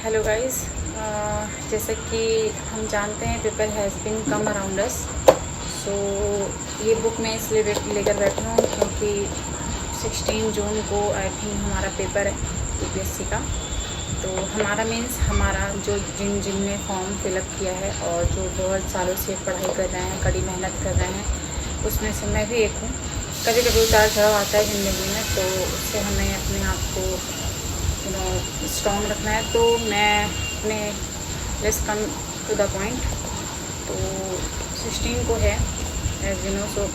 Hello guys, जैसे कि हम जानते हैं people has been come around us. So ये बुक मैं इसलिए लेकर बैठी हूँ क्योंकि 16 जून को आई थिंक हमारा पेपर है यूपीएससी का। तो हमारा मीन्स हमारा जो जिनने फॉर्म फिलअप किया है और जो बहुत सालों से पढ़ाई कर रहे हैं, कड़ी मेहनत कर रहे हैं, उसमें से मैं भी एक हूँ। कभी कभी उतार चढ़ाव आता है ज़िंदगी में, तो उससे हमें अपने आप को स्ट्रॉन्ग रखना है। तो मैं अपने let's come to the point. तो 16 को है एज यू नो। सो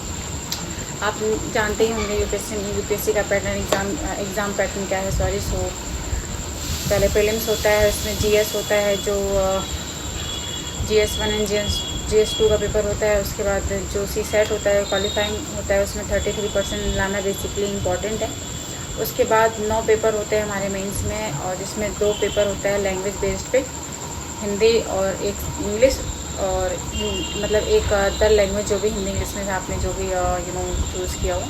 आप जानते ही होंगे यूपीएससी का पैटर्न एग्ज़ाम पैटर्न क्या है। सो पहले प्रीलिम्स होता है, उसमें जीएस होता है, जो GS1 एंड GS2 का पेपर होता है। उसके बाद जो CSET होता है, क्वालिफाइंग होता है, उसमें 33% लाना बेसिकली इम्पॉर्टेंट है। उसके बाद 9 पेपर होते हैं हमारे मेंस में, और जिसमें 2 पेपर होता है लैंग्वेज बेस्ड पे, हिंदी और एक इंग्लिश, और मतलब एक अदर लैंग्वेज जो भी हिंदी इंग्लिश में आपने जो भी चूज़ किया हो।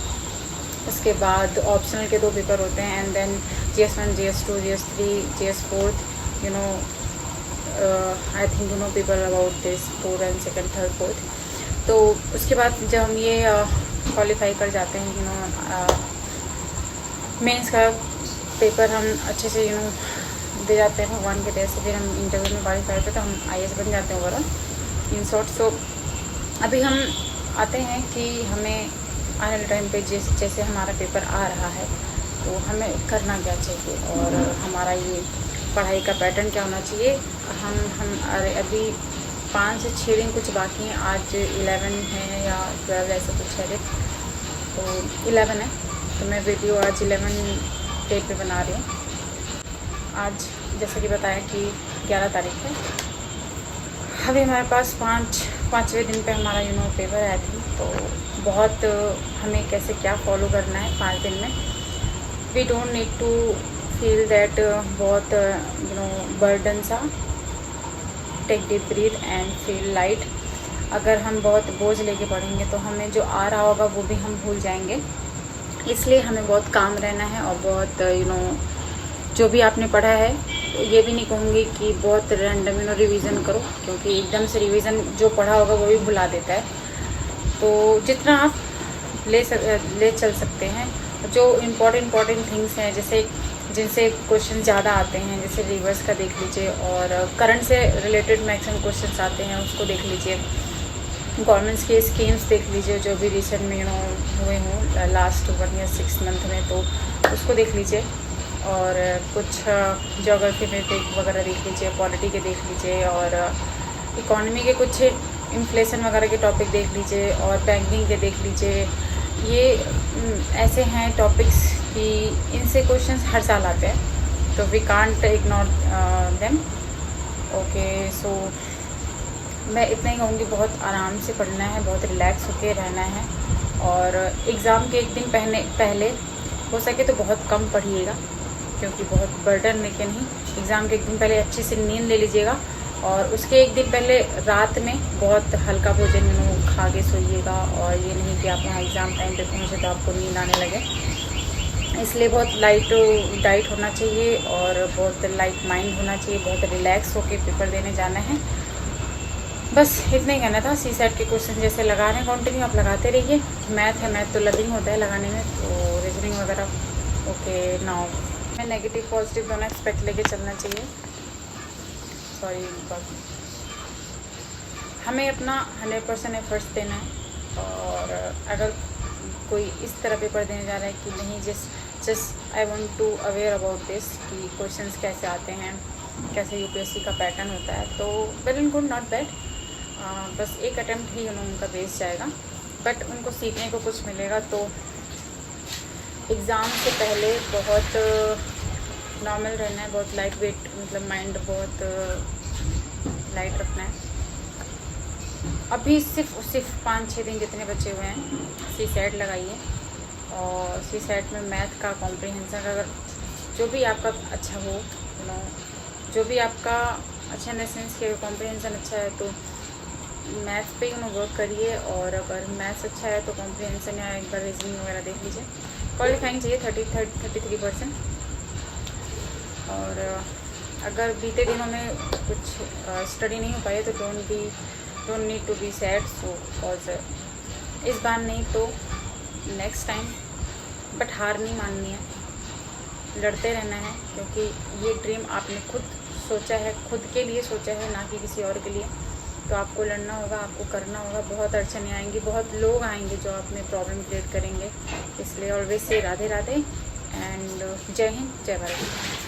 उसके बाद ऑप्शनल के 2 पेपर होते हैं, and then GS1 GS2 GS3 GS4 I think people about this 4 and second third fourth. तो उसके बाद जब हम ये क्वालिफाई कर जाते हैं मेंस का पेपर हम अच्छे से दे जाते हैं भगवान के दया से, फिर हम इंटरव्यू में क्वालिफाई होते हैं तो हम IAS बन जाते हैं ओवरऑल इन शॉर्ट। सो अभी हम आते हैं कि हमें आने वाले टाइम पे जैसे हमारा पेपर आ रहा है तो हमें करना क्या चाहिए और हमारा ये पढ़ाई का पैटर्न क्या होना चाहिए। अभी 5 से 6 दिन कुछ बाकी हैं। आज 11 है या 12 ऐसा कुछ है, तो 11 है। तो मैं वीडियो आज 11 डेट पे बना रही हूँ। आज जैसे कि बताया कि 11 तारीख है। अभी हमारे पास पाँचवें दिन पे हमारा पेपर आया थी। तो बहुत हमें कैसे क्या फॉलो करना है 5 दिन में। We don't need to feel that बहुत बर्डन सा। Take deep breath and feel light. अगर हम बहुत बोझ लेके पढ़ेंगे तो हमें जो आ रहा होगा वो भी हम भूल जाएंगे। इसलिए हमें बहुत काम रहना है और बहुत जो भी आपने पढ़ा है, ये भी नहीं कहूँगी कि बहुत रैंडम रिवीजन करो, क्योंकि एकदम से रिवीजन जो पढ़ा होगा वो भी भुला देता है। तो जितना आप ले चल सकते हैं, जो इम्पॉर्टेंट थिंग्स हैं, जैसे जिनसे क्वेश्चन ज़्यादा आते हैं, जैसे रिवर्स का देख लीजिए, और करंट से रिलेटेड मैक्सिमम क्वेश्चन आते हैं उसको देख लीजिए। गवर्नमेंट्स के स्कीम्स देख लीजिए जो भी रिसेंट में हुए हों लास्ट 1 या 6 मंथ में, तो उसको देख लीजिए। और कुछ ज्योग्राफी में वगैरह देख लीजिए, पॉलिटी के देख लीजिए, और इकोनॉमी के कुछ इन्फ्लेशन वगैरह के टॉपिक देख लीजिए, और बैंकिंग के देख लीजिए। ये ऐसे हैं टॉपिक्स कि इनसे क्वेश्चंस हर साल आते हैं, तो we can't ignore them. Okay, so मैं इतना ही कहूँगी, बहुत आराम से पढ़ना है, बहुत रिलैक्स होके रहना है। और एग्ज़ाम के एक दिन पहले हो सके तो बहुत कम पढ़िएगा, क्योंकि बहुत बर्डन लेके नहीं। एग्ज़ाम के एक दिन पहले अच्छे से नींद ले लीजिएगा, और उसके एक दिन पहले रात में बहुत हल्का भोजन खा के सोइएगा। और ये नहीं कि आप वहाँ एग्ज़ाम टाइम पे पहुँचे तो आपको नींद आने लगे। इसलिए बहुत लाइट डाइट होना चाहिए और बहुत लाइट माइंड होना चाहिए, बहुत रिलैक्स होके पेपर देने जाना है। बस इतना ही कहना था। CSET के क्वेश्चन जैसे लगा रहे हैं कंटिन्यू, आप लगाते रहिए। मैथ है, मैथ तो लर्निंग होता है लगाने में, तो रीजनिंग वगैरह। ओके, नाउ मैं नेगेटिव पॉजिटिव दोनों एक्सपेक्ट लेके चलना चाहिए। सॉरी, हमें अपना 100% एफर्ट्स देना है। और अगर कोई इस तरह पेपर देने जा रहा है कि नहीं, just I want to aware about this कि क्वेश्चंस कैसे आते हैं, कैसे यूपीएससी का पैटर्न होता है, तो well and good, not bad. बस एक अटैम्प्ट ही उनका वेस्ट जाएगा, बट उनको सीखने को कुछ मिलेगा। तो एग्ज़ाम से पहले बहुत नॉर्मल रहना है, बहुत लाइट वेट, मतलब माइंड बहुत लाइट रखना है। अभी सिर्फ 5-6 दिन जितने बचे हुए हैं, CSET लगाइए। और CSET में मैथ का कॉम्प्रिहेंशन, अगर जो भी आपका अच्छा हो, जो भी आपका अच्छा इन द सेंस कि कॉम्प्रिहेंशन अच्छा है तो मैथ्स पे वर्क करिए। और अगर मैथ्स अच्छा है तो कॉम्प्रिहेंशन या एक बार रीजनिंग वगैरह देख लीजिए। क्वालिफाइंग चाहिए 33%। और अगर बीते दिनों में कुछ स्टडी नहीं हो पाई तो don't need to be sad. So because इस बार नहीं तो नेक्स्ट टाइम, बट हार नहीं माननी है, लड़ते रहना है, क्योंकि ये ड्रीम आपने खुद सोचा है, खुद के लिए सोचा है, ना कि किसी और के लिए। तो आपको लड़ना होगा, आपको करना होगा। बहुत अड़चनें आएंगी, बहुत लोग आएंगे जो आप में प्रॉब्लम क्रिएट करेंगे। इसलिए always say Radhe Radhe and जय हिंद, जय भारत।